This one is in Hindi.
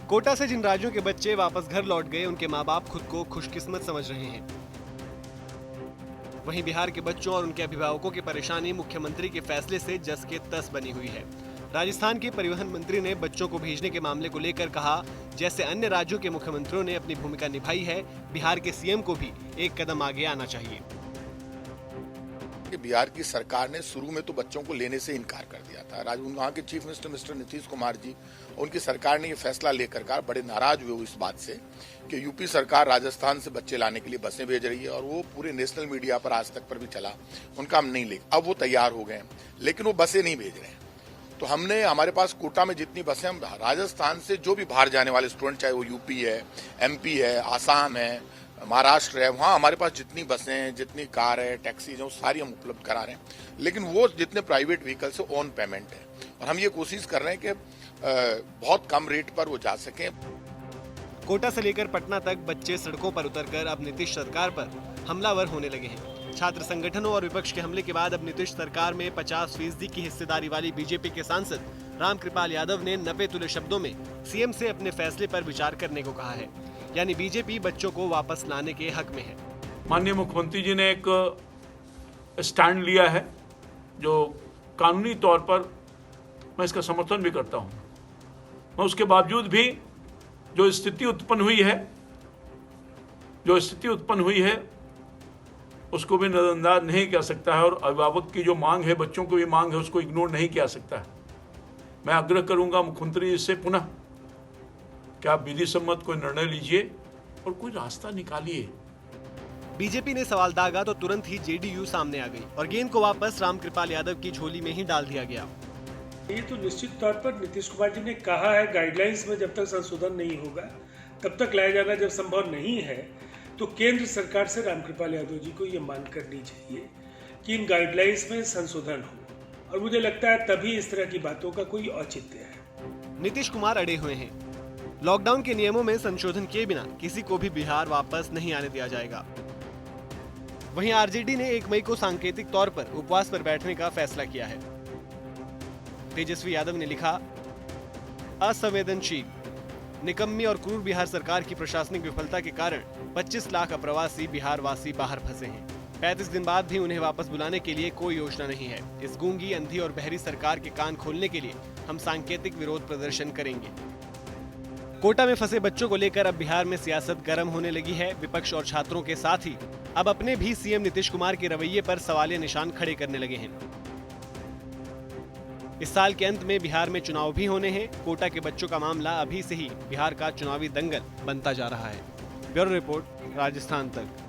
कोटा से जिन राज्यों के बच्चे वापस घर लौट गए, उनके माँ बाप खुद को खुशकिस्मत समझ रहे हैं। वहीं बिहार के बच्चों और उनके अभिभावकों की परेशानी मुख्यमंत्री के फैसले से जस के तस बनी हुई है। राजस्थान के परिवहन मंत्री ने बच्चों को भेजने के मामले को लेकर कहा, जैसे अन्य राज्यों के मुख्यमंत्रियों ने अपनी भूमिका निभाई है, बिहार के सीएम को भी एक कदम आगे आना चाहिए। बिहार की सरकार ने शुरू में तो बच्चों को लेने से इनकार कर दिया था। वहाँ के chief minister mister Nitish Kumar ji, उनकी सरकार ने ये फैसला लेकर बड़े नाराज हुए इस बात से कि यूपी सरकार राजस्थान से बच्चे लाने के लिए बसें भेज रही है, और वो पूरे नेशनल मीडिया पर आज तक पर भी चला, उनका हम नहीं ले। अब वो तैयार हो गए, लेकिन वो बसें नहीं भेज रहे हैं। तो हमारे पास कोटा में जितनी बसें, हम राजस्थान से जो भी बाहर जाने वाले स्टूडेंट, चाहे वो यूपी है, एमपी है, आसाम है, महाराष्ट्र है, वहाँ हमारे पास जितनी बसें हैं, जितनी कार है, टैक्सी है, वो सारी हम उपलब्ध करा रहे हैं। लेकिन वो जितने प्राइवेट व्हीकल्स है, ऑन पेमेंट है, और हम ये कोशिश कर रहे हैं कि बहुत कम रेट पर वो जा सकें। कोटा से लेकर पटना तक बच्चे सड़कों पर उतरकर अब नीतीश सरकार पर हमलावर होने लगे हैं। छात्र संगठनों और विपक्ष के हमले के बाद अब नीतीश सरकार में 50% की हिस्सेदारी वाली बीजेपी के सांसद रामकृपाल यादव ने 90 तुले शब्दों में सीएम से अपने फैसले पर विचार करने को कहा है। यानी बीजेपी बच्चों को वापस लाने के हक में है। माननीय मुख्यमंत्री जी ने एक स्टैंड लिया है, जो कानूनी तौर पर मैं इसका समर्थन भी करता हूं। मैं उसके बावजूद भी जो स्थिति उत्पन्न हुई है उसको भी नजरअंदाज नहीं किया सकता है, और अभिभावक की जो मांग है, बच्चों की भी मांग है, उसको इग्नोर नहीं किया सकता है। मैं आग्रह करूंगा मुख्यमंत्री जी से पुनः कि आप विधि सम्मत कोई निर्णय लीजिए और कोई रास्ता निकालिए। बीजेपी ने सवाल दागा तो तुरंत ही जेडीयू सामने आ गई और गेंद को वापस रामकृपाल यादव की झोली में ही डाल दिया गया। ये तो निश्चित तौर पर नीतीश कुमार जी ने कहा है, गाइडलाइंस में जब तक संशोधन नहीं होगा तब तक लाया जाना जब संभव नहीं है, तो केंद्र सरकार से रामकृपाल यादव जी को ये मांग करनी चाहिए कि इन गाइडलाइंस में संशोधन हो, और मुझे लगता है तभी इस तरह की बातों का कोई औचित्य है। नीतीश कुमार अड़े हुए हैं। लॉकडाउन के नियमों में संशोधन किए बिना किसी को भी बिहार वापस नहीं आने दिया जाएगा। वहीं आरजेडी ने 1 मई को सांकेतिक तौर पर उपवास पर बैठने का फैसला किया है। तेजस्वी यादव ने लिखा, असंवेदनशील, निकम्मी और क्रूर बिहार सरकार की प्रशासनिक विफलता के कारण 25 लाख अप्रवासी बिहार वासी बाहर फंसे हैं। 35 दिन बाद भी उन्हें वापस बुलाने के लिए कोई योजना नहीं है। इस गूंगी, अंधी और बहरी सरकार के कान खोलने के लिए हम सांकेतिक विरोध प्रदर्शन करेंगे। कोटा में फंसे बच्चों को लेकर अब बिहार में सियासत गर्म होने लगी है। विपक्ष और छात्रों के साथ ही अब अपने भी सीएम नीतीश कुमार के रवैये पर सवालिया निशान खड़े करने लगे हैं। इस साल के अंत में बिहार में चुनाव भी होने हैं। कोटा के बच्चों का मामला अभी से ही बिहार का चुनावी दंगल बनता जा रहा है। ब्यूरो रिपोर्ट, राजस्थान तक।